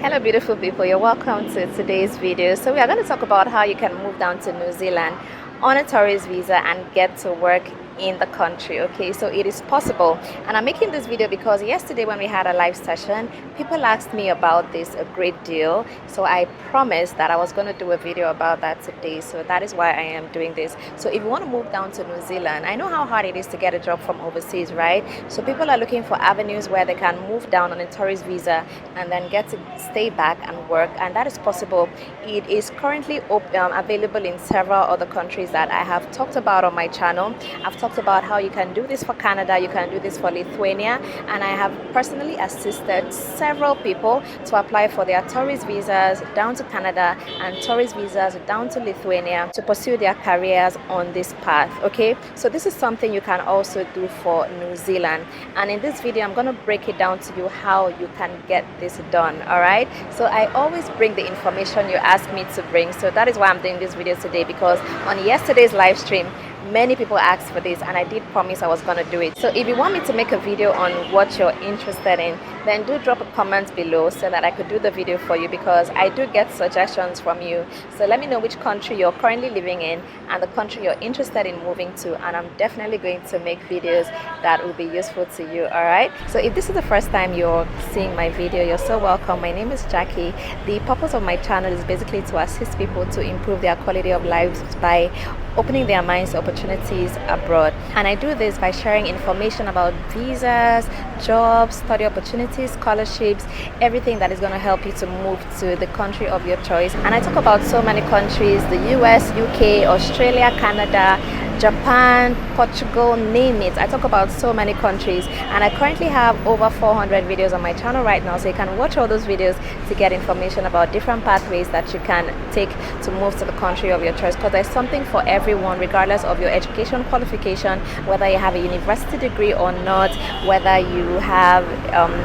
Hello beautiful people, you're welcome to today's video. So we are going to talk about how you can move down to New Zealand on a tourist visa and get to work in the country. Okay, so it is possible, and I'm making this video because yesterday when we had a live session, people asked me about this a great deal, so I promised that I was going to do a video about that today. So that is why I am doing this. So if you want to move down to New Zealand, I know how hard it is to get a job from overseas, right? So people are looking for avenues where they can move down on a tourist visa and then get to stay back and work, and that is possible. It is currently available in several other countries that I have talked about on my channel. I've talked about how you can do this for Canada, you can do this for Lithuania, and I have personally assisted several people to apply for their tourist visas down to Canada and tourist visas down to Lithuania to pursue their careers on this path. Okay, so this is something you can also do for New Zealand, and in this video I'm going to break it down to you how you can get this done. All right, so I always bring the information you ask me to bring, so that is why I'm doing this video today, because on yesterday's live stream many people asked for this and I did promise I was going to do it. So if you want me to make a video on what you're interested in, then do drop a comment below so that I could do the video for you, because I do get suggestions from you. So let me know which country you're currently living in and the country you're interested in moving to, and I'm definitely going to make videos that will be useful to you. All right, so if this is the first time you're seeing my video, you're so welcome. My name is Jackie. The purpose of my channel is basically to assist people to improve their quality of lives by opening their minds to opportunities abroad, and I do this by sharing information about visas, jobs, study opportunities, scholarships, everything that is going to help you to move to the country of your choice. And I talk about so many countries: the US, UK, Australia, Canada, Japan, Portugal, name it. I talk about so many countries, and I currently have over 400 videos on my channel right now, so you can watch all those videos to get information about different pathways that you can take to move to the country of your choice, because there's something for everyone regardless of your education qualification, whether you have a university degree or not, whether you have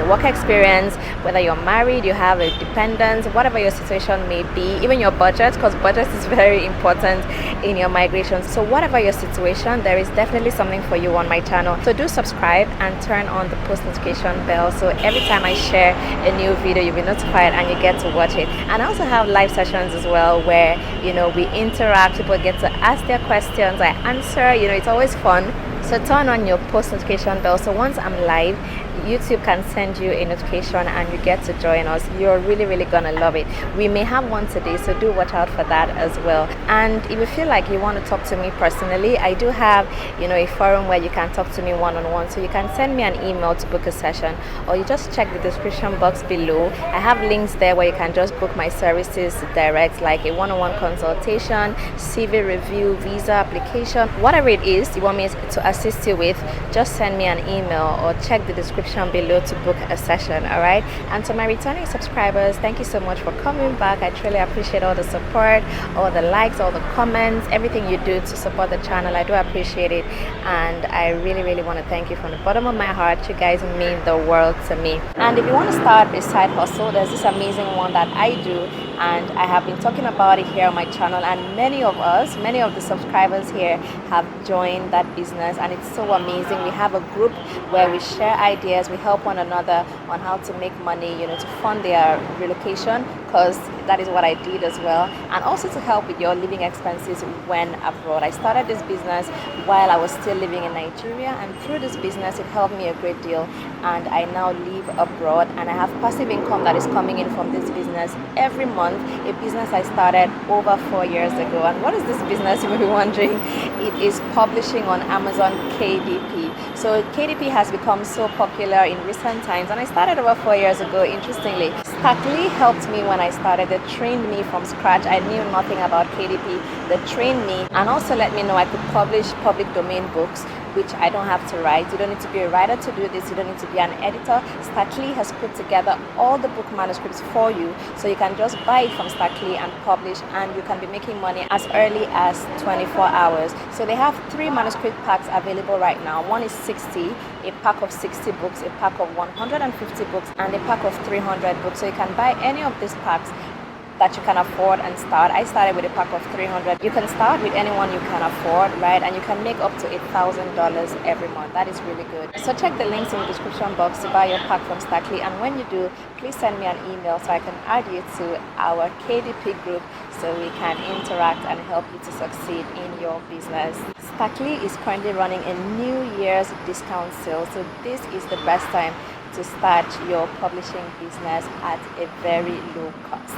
work experience, whether you're married, you have a dependent, whatever your situation may be, even your budget, because budget is very important in your migration. So whatever your situation, there is definitely something for you on my channel. So do subscribe and turn on the post notification bell, so every time I share a new video you'll be notified and you get to watch it. And I also have live sessions as well where we interact, people get to ask their questions, I answer. It's always fun. So turn on your post notification bell, so once I'm live, YouTube can send you a notification and you get to join us. You're really gonna love it. We may have one today, so do watch out for that as well. And if you feel like you want to talk to me personally, I do have a forum where you can talk to me one-on-one. So you can send me an email to book a session, or you just check the description box below. I have links there where you can just book my services direct, like a one-on-one consultation, CV review, visa application, whatever it is you want me to assist you with. Just send me an email or check the description below to book a session. All right, and to my returning subscribers, thank you so much for coming back. I truly appreciate all the support, all the likes, all the comments, everything you do to support the channel. I do appreciate it, and I really want to thank you from the bottom of my heart. You guys mean the world to me. And if you want to start a side hustle, there's this amazing one that I do, and I have been talking about it here on my channel, and many of the subscribers here have joined that business, and it's so amazing. We have a group where we share ideas, we help one another on how to make money, to fund their relocation, because that is what I did as well, and also to help with your living expenses when abroad. I started this business while I was still living in Nigeria, and through this business it helped me a great deal, and I now live abroad and I have passive income that is coming in from this business every month. A business I started over 4 years ago. And what is this business, you may be wondering? It is publishing on Amazon KDP. So KDP has become so popular in recent times, and I started over 4 years ago, interestingly. STACKLEE helped me when I started. They trained me from scratch. I knew nothing about KDP. They trained me and also let me know I could publish public domain books, which I don't have to write. You don't need to be a writer to do this. You don't need to be an editor. STACKLEE has put together all the book manuscripts for you, so you can just buy it from STACKLEE and publish, and you can be making money as early as 24 hours. So they have 3 manuscript packs available right now. One is 60, a pack of 60 books, a pack of 150 books, and a pack of 300 books. So you can buy any of these packs that you can afford and start. I started with a pack of 300. You can start with anyone you can afford, right? And you can make up to $1,000 every month. That is really good. So check the links in the description box to buy your pack from STACKLEE, and when you do, please send me an email so I can add you to our KDP group so we can interact and help you to succeed in your business. STACKLEE is currently running a New Year's discount sale, so this is the best time to start your publishing business at a very low cost.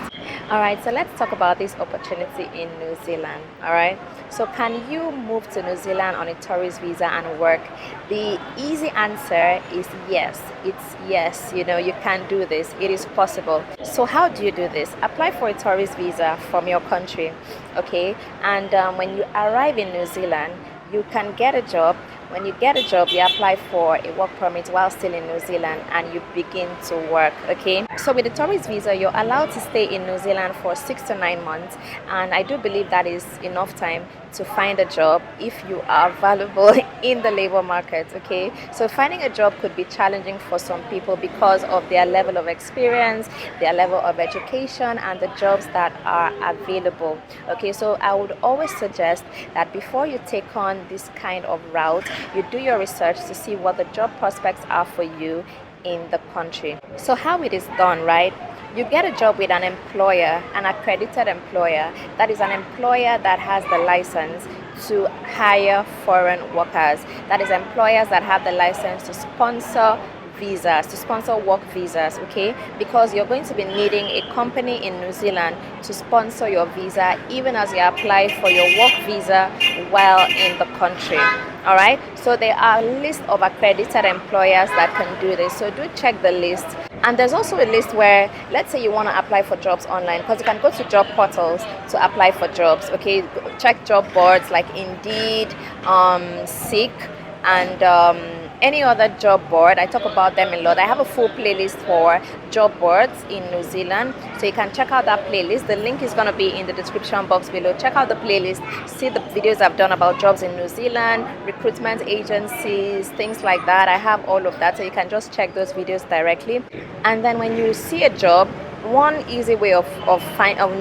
All right, so let's talk about this opportunity in New Zealand. All right, so can you move to New Zealand on a tourist visa and work? The easy answer is yes. It's yes. You know, you can do this. It is possible. So how do you do this? Apply for a tourist visa from your country, okay? And when you arrive in New Zealand, you can get a job. When you get a job, you apply for a work permit while still in New Zealand and you begin to work, okay? So with the tourist visa, you're allowed to stay in New Zealand for 6 to 9 months, and I do believe that is enough time to find a job if you are valuable in the labor market, okay? So finding a job could be challenging for some people because of their level of experience, their level of education, and the jobs that are available, okay? So I would always suggest that before you take on this kind of route, you do your research to see what the job prospects are for you in the country. So how it is done, right? You get a job with an employer, an accredited employer. That is an employer that has the license to hire foreign workers. That is employers that have the license to sponsor visas, to sponsor work visas, okay? Because you're going to be needing a company in New Zealand to sponsor your visa even as you apply for your work visa while in the country. All right, so there are a list of accredited employers that can do this, so do check the list. And there's also a list where, let's say you want to apply for jobs online, because you can go to job portals to apply for jobs, okay? Check job boards like Indeed, Seek, and any other job board. I talk about them a lot. I have a full playlist for job boards in New Zealand, so you can check out that playlist. The link is going to be in the description box below. Check out the playlist, see the videos I've done about jobs in New Zealand, recruitment agencies, things like that. I have all of that, so you can just check those videos directly. And then when you see a job, one easy way of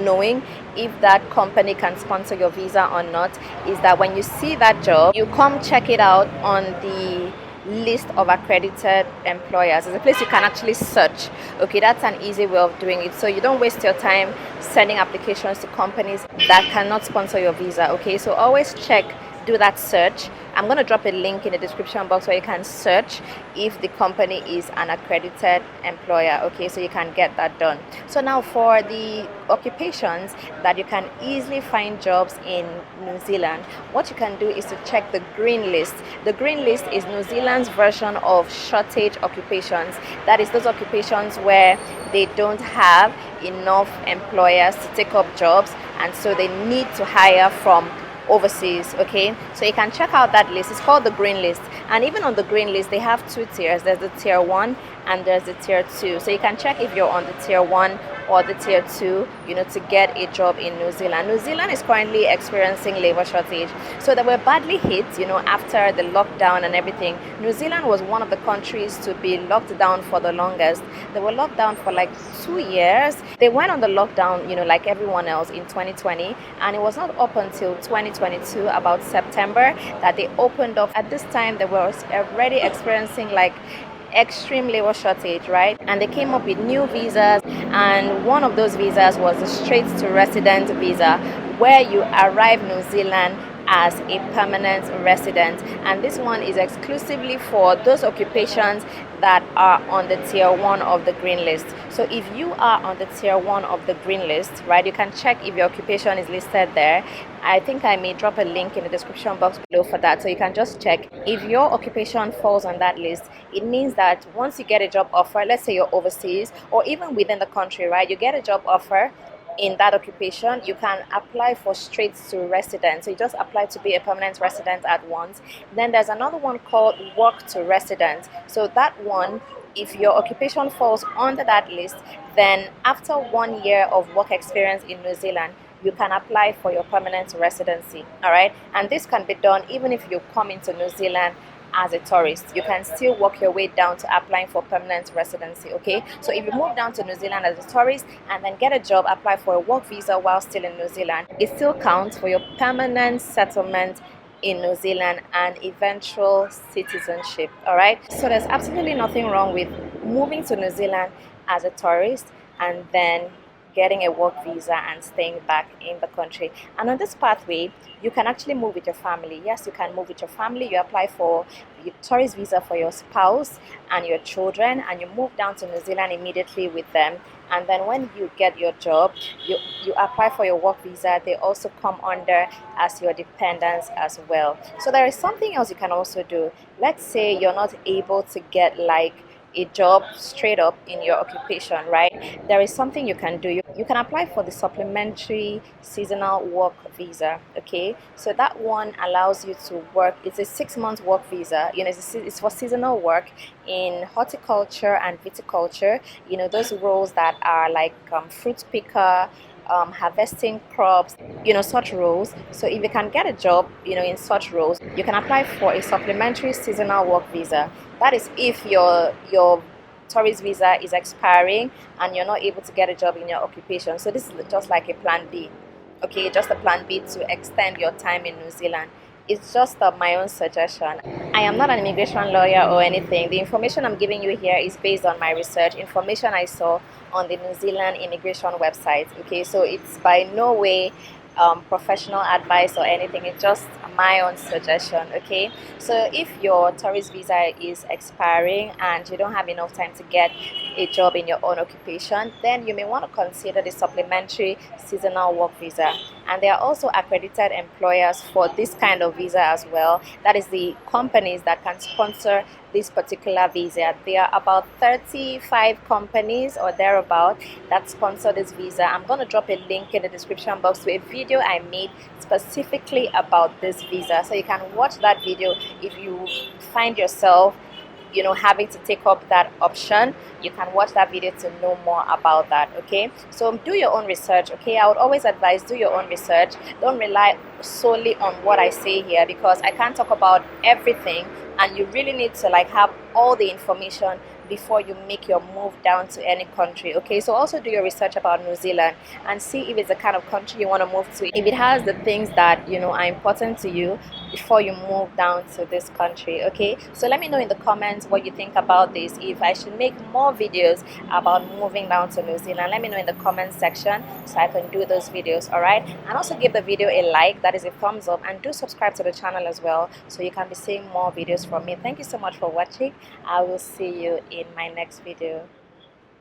knowing if that company can sponsor your visa or not is that when you see that job, you come check it out on the list of accredited employers. There's a place you can actually search, okay? That's an easy way of doing it, so you don't waste your time sending applications to companies that cannot sponsor your visa, okay? So always check, do that search. I'm going to drop a link in the description box where you can search if the company is an accredited employer, okay? So you can get that done. So now for the occupations that you can easily find jobs in New Zealand, what you can do is to check the green list. The green list is New Zealand's version of shortage occupations. That is those occupations where they don't have enough employers to take up jobs, and so they need to hire from overseas, okay? So you can check out that list. It's called the green list, and even on the green list they have 2 tiers. There's the tier 1 and there's the tier 2, so you can check if you're on the tier 1 or the tier 2, you know, to get a job in New Zealand. New Zealand is currently experiencing labor shortage, so they were badly hit, you know, after the lockdown and everything. New Zealand was one of the countries to be locked down for the longest. They were locked down for like 2 years. They went on the lockdown, you know, like everyone else in 2020, and it was not up until 2022, about September, that they opened up. At this time they were already experiencing like extreme labor shortage, right? And they came up with new visas, and one of those visas was the straight to resident visa, where you arrive New Zealand as a permanent resident, and this one is exclusively for those occupations that are on the tier 1 of the green list. So if you are on the tier 1 of the green list, right, you can check if your occupation is listed there. I think I may drop a link in the description box below for that, so you can just check. If your occupation falls on that list, it means that once you get a job offer, let's say you're overseas or even within the country, right, you get a job offer in that occupation, you can apply for straight to resident. So you just apply to be a permanent resident at once. Then there's another one called work to resident. So that one, if your occupation falls under that list, then after 1 year of work experience in New Zealand, you can apply for your permanent residency. All right, and this can be done even if you come into New Zealand as a tourist. You can still work your way down to applying for permanent residency. Okay, so if you move down to New Zealand as a tourist and then get a job, apply for a work visa while still in New Zealand, it still counts for your permanent settlement in New Zealand and eventual citizenship. All right, so there's absolutely nothing wrong with moving to New Zealand as a tourist and then getting a work visa and staying back in the country. And on this pathway, you can actually move with your family. Yes, you can move with your family. You apply for your tourist visa for your spouse and your children, and you move down to New Zealand immediately with them. And then when you get your job, you apply for your work visa. They also come under as your dependents as well. So there is something else you can also do. Let's say you're not able to get like a job straight up in your occupation, right? There is something you can do. You can apply for the supplementary seasonal work visa. Okay, so that one allows you to work. It's a 6-month work visa. You know, it's for seasonal work in horticulture and viticulture. You know, those roles that are like fruit picker, harvesting crops, you know, such roles. So if you can get a job, you know, in such roles, you can apply for a supplementary seasonal work visa. That is if your tourist visa is expiring and you're not able to get a job in your occupation. So this is just like a plan B. Okay, just a plan B to extend your time in New Zealand. It's just my own suggestion. I am not an immigration lawyer or anything. The information I'm giving you here is based on my research, information I saw on the New Zealand immigration website. Okay, so it's by no way professional advice or anything. It's just my own suggestion. Okay, so if your tourist visa is expiring and you don't have enough time to get a job in your own occupation, then you may want to consider the supplementary seasonal work visa. And there are also accredited employers for this kind of visa as well. That is the companies that can sponsor this particular visa. There are about 35 companies or thereabout that sponsor this visa. I'm going to drop a link in the description box to a video I made specifically about this visa, so you can watch that video if you find yourself, you know, having to take up that option. You can watch that video to know more about that. Okay, so do your own research. Okay, I would always advise do your own research. Don't rely solely on what I say here, because I can't talk about everything, and you really need to like have all the information before you make your move down to any country. Okay, so also do your research about New Zealand and see if it's the kind of country you want to move to, if it has the things that, you know, are important to you before you move down to this country. Okay, so let me know in the comments what you think about this. If I should make more videos about moving down to New Zealand, let me know in the comments section so I can do those videos. All right, and also give the video a like, that is a thumbs up, and do subscribe to the channel as well so you can be seeing more videos from me. Thank you so much for watching. I will see you in my next video.